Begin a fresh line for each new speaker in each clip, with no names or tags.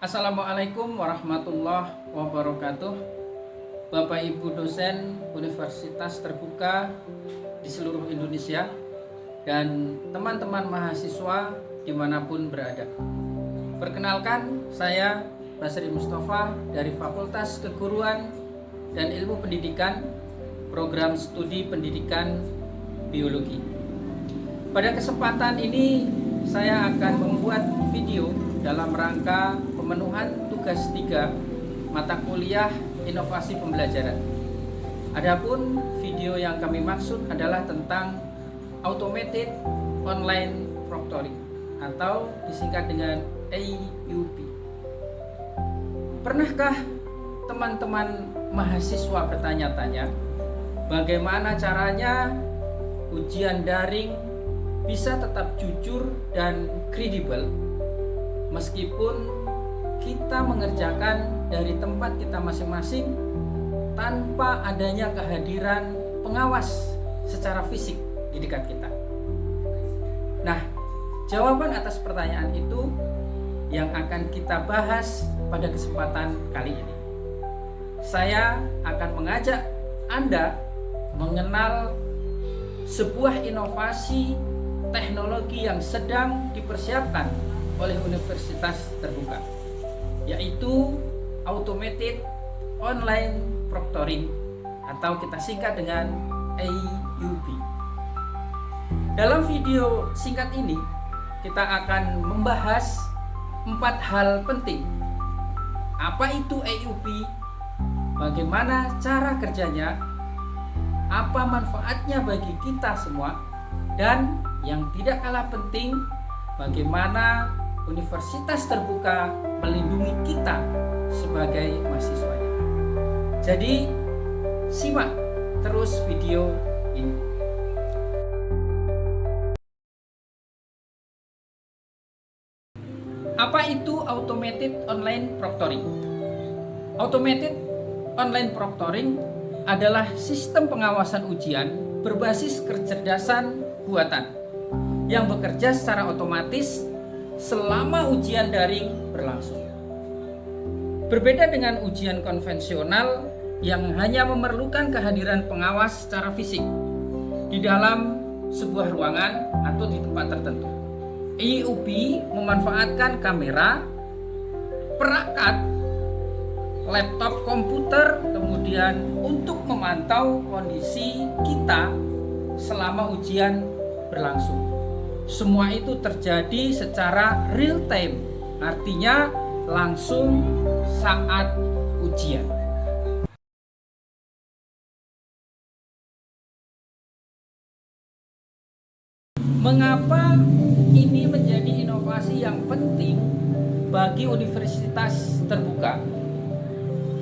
Assalamualaikum warahmatullahi wabarakatuh. Bapak Ibu dosen Universitas Terbuka di seluruh Indonesia dan teman-teman mahasiswa dimanapun berada. Perkenalkan, saya Basri Mustafa dari Fakultas Keguruan dan Ilmu Pendidikan, Program Studi Pendidikan Biologi. Pada kesempatan ini saya akan membuat video dalam rangka pemenuhan tugas 3 mata kuliah inovasi pembelajaran. Adapun video yang kami maksud adalah tentang Automated Online Proctoring atau disingkat dengan AUP. Pernahkah teman-teman mahasiswa bertanya-tanya bagaimana caranya ujian daring bisa tetap jujur dan kredibel meskipun kita mengerjakan dari tempat kita masing-masing tanpa adanya kehadiran pengawas secara fisik di dekat kita? Nah, jawaban atas pertanyaan itu yang akan kita bahas pada kesempatan kali ini. Saya akan mengajak Anda mengenal sebuah inovasi teknologi yang sedang dipersiapkan oleh Universitas Terbuka, yaitu Automated Online Proctoring atau kita singkat dengan AUP. Dalam video singkat ini kita akan membahas 4 hal penting. Apa itu AUP? Bagaimana cara kerjanya? Apa manfaatnya bagi kita semua? Dan yang tidak kalah penting, bagaimana Universitas Terbuka melindungi kita sebagai mahasiswanya. Jadi, simak terus video ini. Apa itu Automated Online Proctoring? Automated Online Proctoring adalah sistem pengawasan ujian berbasis kecerdasan buatan yang bekerja secara otomatis selama ujian daring berlangsung. Berbeda dengan ujian konvensional yang hanya memerlukan kehadiran pengawas secara fisik di dalam sebuah ruangan atau di tempat tertentu. AUP memanfaatkan kamera, perangkat, laptop komputer, kemudian untuk memantau kondisi kita selama ujian berlangsung. Semua itu terjadi secara real time, artinya langsung saat ujian. Mengapa ini menjadi inovasi yang penting bagi Universitas Terbuka?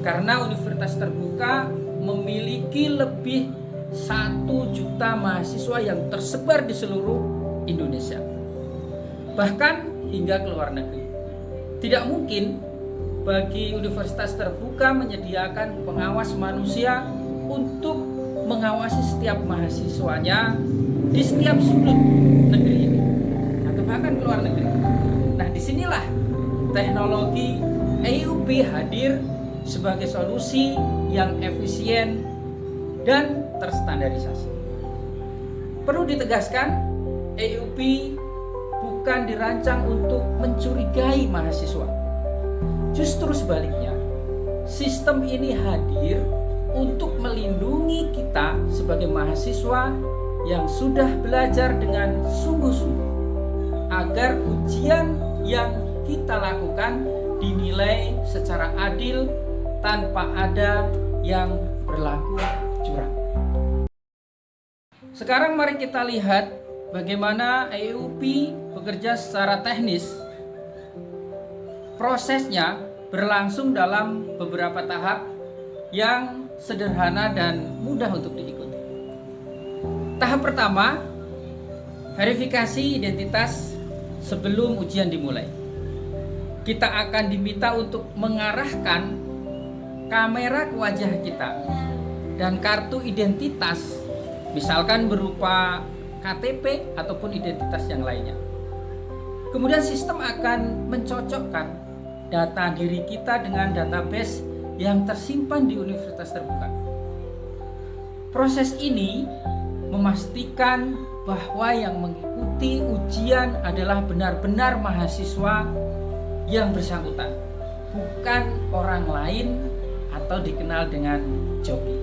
Karena Universitas Terbuka memiliki lebih 1 juta mahasiswa yang tersebar di seluruh Indonesia, bahkan hingga ke luar negeri. Tidak mungkin bagi Universitas Terbuka menyediakan pengawas manusia untuk mengawasi setiap mahasiswanya di setiap sudut negeri ini atau bahkan ke luar negeri. Nah, disinilah teknologi AUP hadir sebagai solusi yang efisien dan terstandarisasi. Perlu ditegaskan, AUP bukan dirancang untuk mencurigai mahasiswa. Justru sebaliknya, sistem ini hadir untuk melindungi kita sebagai mahasiswa yang sudah belajar dengan sungguh-sungguh agar ujian yang kita lakukan dinilai secara adil tanpa ada yang berlaku curang. Sekarang mari kita lihat bagaimana AUP bekerja secara teknis. Prosesnya berlangsung dalam beberapa tahap yang sederhana dan mudah untuk diikuti. Tahap pertama, verifikasi identitas sebelum ujian dimulai. Kita akan diminta untuk mengarahkan kamera ke wajah kita dan kartu identitas, misalkan berupa KTP ataupun identitas yang lainnya. Kemudian sistem akan mencocokkan data diri kita dengan database yang tersimpan di universitas terbuka. Proses ini memastikan bahwa yang mengikuti ujian adalah benar-benar mahasiswa yang bersangkutan, bukan orang lain atau dikenal dengan joki.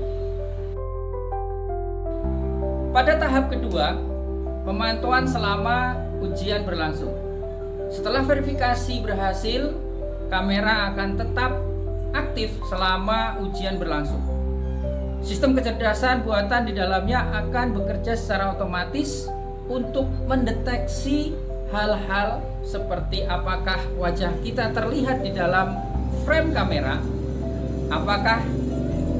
Pada tahap kedua, pemantauan selama ujian berlangsung. Setelah verifikasi berhasil, kamera akan tetap aktif selama ujian berlangsung. Sistem kecerdasan buatan di dalamnya akan bekerja secara otomatis untuk mendeteksi hal-hal seperti apakah wajah kita terlihat di dalam frame kamera, apakah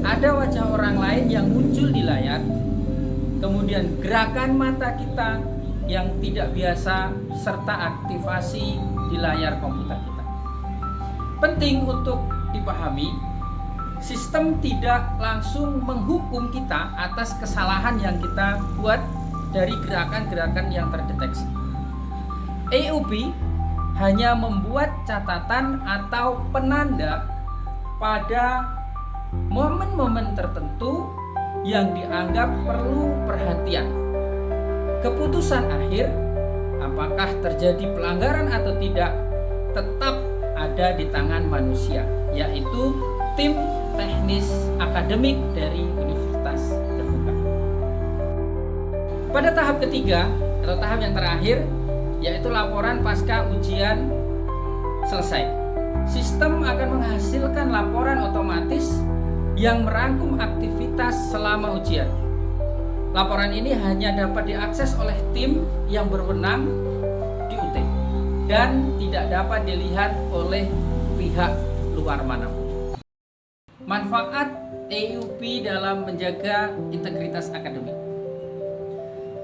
ada wajah orang lain yang muncul di layar, kemudian gerakan mata kita yang tidak biasa, serta aktivasi di layar komputer kita. Penting untuk dipahami, sistem tidak langsung menghukum kita atas kesalahan yang kita buat dari gerakan-gerakan yang terdeteksi. AUP hanya membuat catatan atau penanda pada momen-momen tertentu yang dianggap perlu perhatian. Keputusan akhir, apakah terjadi pelanggaran atau tidak, tetap ada di tangan manusia, yaitu tim teknis akademik dari Universitas Terbuka. Pada tahap ketiga atau tahap yang terakhir, yaitu laporan pasca ujian selesai. Sistem akan menghasilkan laporan otomatis yang merangkum aktivitas selama ujian. Laporan ini hanya dapat diakses oleh tim yang berwenang di UT dan tidak dapat dilihat oleh pihak luar manapun. Manfaat AUP dalam menjaga integritas akademik.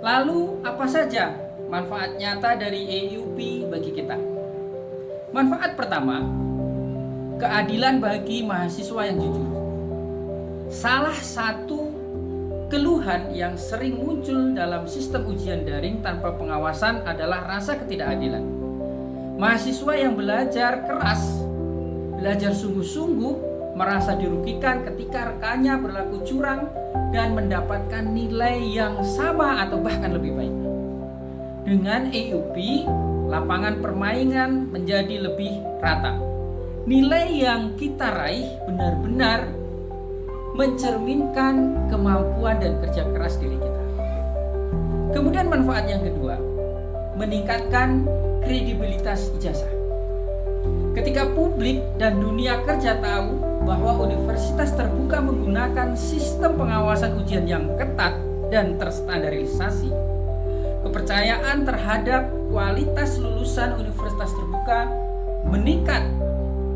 Lalu apa saja manfaat nyata dari AUP bagi kita? Manfaat pertama, keadilan bagi mahasiswa yang jujur. Salah satu keluhan yang sering muncul dalam sistem ujian daring tanpa pengawasan adalah rasa ketidakadilan. Mahasiswa yang belajar keras, belajar sungguh-sungguh, merasa dirugikan ketika rekannya berlaku curang dan mendapatkan nilai yang sama atau bahkan lebih baik. Dengan AUP, lapangan permainan menjadi lebih rata. Nilai yang kita raih benar-benar mencerminkan kemampuan dan kerja keras diri kita. Kemudian manfaat yang kedua, meningkatkan kredibilitas ijazah. Ketika publik dan dunia kerja tahu bahwa Universitas Terbuka menggunakan sistem pengawasan ujian yang ketat dan terstandarisasi, kepercayaan terhadap kualitas lulusan Universitas Terbuka meningkat.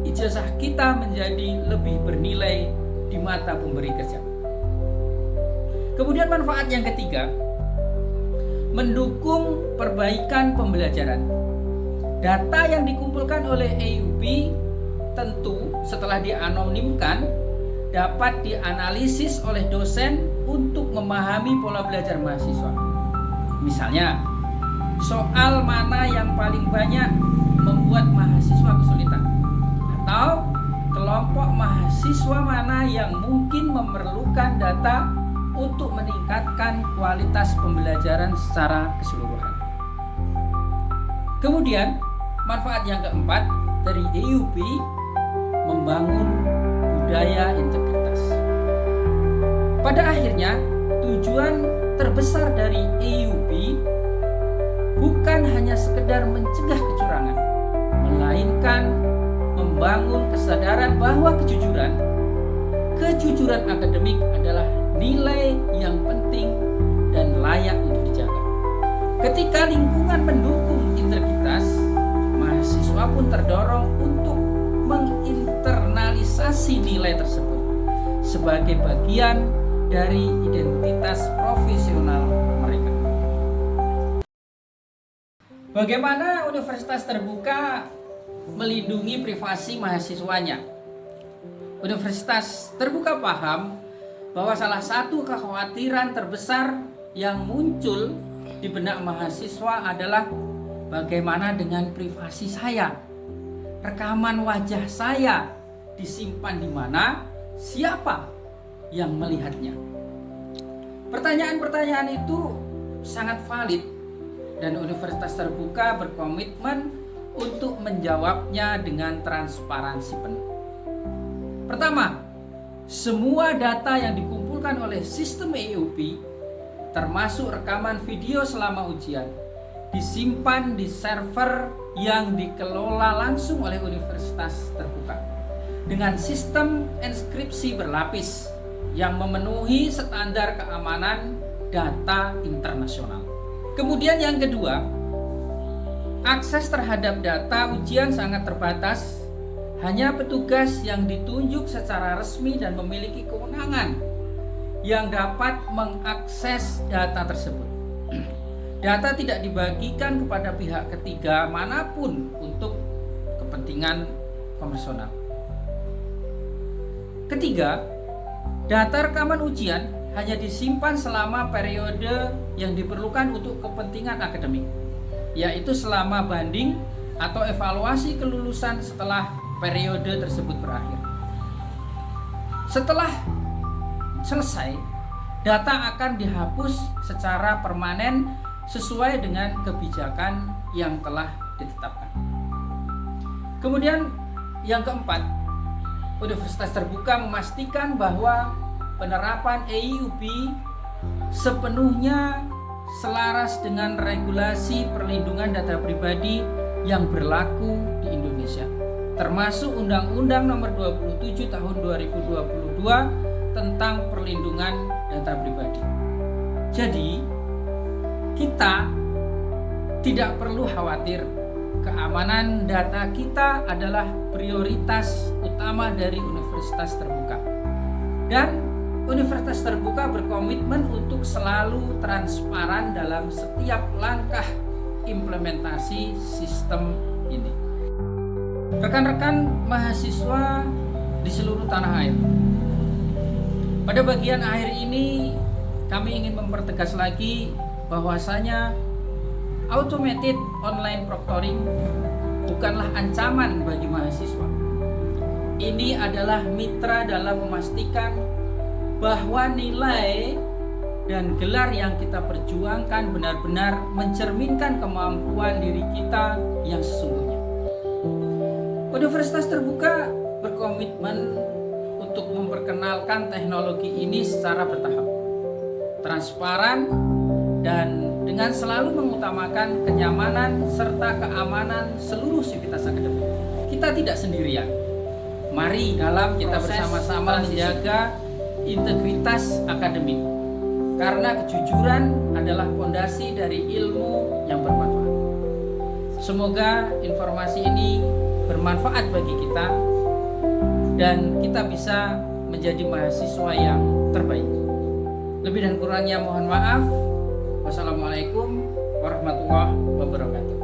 Ijazah kita menjadi lebih bernilai di mata pemberi kerja. Kemudian manfaat yang ketiga, mendukung perbaikan pembelajaran. Data yang dikumpulkan oleh AUP tentu setelah dianonimkan dapat dianalisis oleh dosen untuk memahami pola belajar mahasiswa. Misalnya, soal mana yang paling banyak membuat mahasiswa kesulitan, atau kelompok mahasiswa mana yang mungkin memerlukan data untuk meningkatkan kualitas pembelajaran secara keseluruhan. Kemudian, manfaat yang keempat dari AUP, membangun budaya integritas. Pada akhirnya, tujuan terbesar dari AUP bukan hanya sekedar mencegah kecurangan, melainkan membangun kesadaran bahwa kejujuran akademik adalah nilai yang penting dan layak untuk dijaga. Ketika lingkungan mendukung integritas, mahasiswa pun terdorong untuk menginternalisasi nilai tersebut sebagai bagian dari identitas profesional mereka. Bagaimana Universitas Terbuka melindungi privasi mahasiswanya? Universitas Terbuka paham bahwa salah satu kekhawatiran terbesar yang muncul di benak mahasiswa adalah bagaimana dengan privasi saya. rekaman wajah saya disimpan di mana, siapa yang melihatnya. Pertanyaan-pertanyaan itu sangat valid dan Universitas Terbuka berkomitmen untuk menjawabnya dengan transparansi penuh. Pertama, semua data yang dikumpulkan oleh sistem EUP, termasuk rekaman video selama ujian, disimpan di server yang dikelola langsung oleh Universitas Terbuka dengan sistem enkripsi berlapis yang memenuhi standar keamanan data internasional. Kemudian yang kedua, akses terhadap data ujian sangat terbatas. Hanya petugas yang ditunjuk secara resmi dan memiliki kewenangan yang dapat mengakses data tersebut. Data tidak dibagikan kepada pihak ketiga manapun untuk kepentingan komersional. Ketiga, data rekaman ujian hanya disimpan selama periode yang diperlukan untuk kepentingan akademik, yaitu selama banding atau evaluasi kelulusan setelah periode tersebut berakhir. Setelah selesai, data akan dihapus secara permanen sesuai dengan kebijakan yang telah ditetapkan. Kemudian yang keempat, Universitas Terbuka memastikan bahwa penerapan EUP sepenuhnya selaras dengan regulasi perlindungan data pribadi yang berlaku di Indonesia, termasuk Undang-Undang Nomor 27 Tahun 2022 tentang perlindungan data pribadi. Jadi, kita tidak perlu khawatir. Keamanan data kita adalah prioritas utama dari Universitas Terbuka. Dan Universitas Terbuka berkomitmen untuk selalu transparan dalam setiap langkah implementasi sistem ini. Rekan-rekan mahasiswa di seluruh tanah air, pada bagian akhir ini kami ingin mempertegas lagi bahwasanya automated online proctoring bukanlah ancaman bagi mahasiswa. Ini adalah mitra dalam memastikan bahwa nilai dan gelar yang kita perjuangkan benar-benar mencerminkan kemampuan diri kita yang sesungguhnya. Universitas Terbuka berkomitmen untuk memperkenalkan teknologi ini secara bertahap, transparan, dan dengan selalu mengutamakan kenyamanan serta keamanan seluruh sivitas akademik. Kita tidak sendirian. Mari dalam kita bersama-sama menjaga integritas akademik, karena kejujuran adalah fondasi dari ilmu yang bermanfaat. Semoga informasi ini bermanfaat bagi kita dan kita bisa menjadi mahasiswa yang terbaik. Lebih dan kurangnya mohon maaf. Wassalamualaikum warahmatullahi wabarakatuh.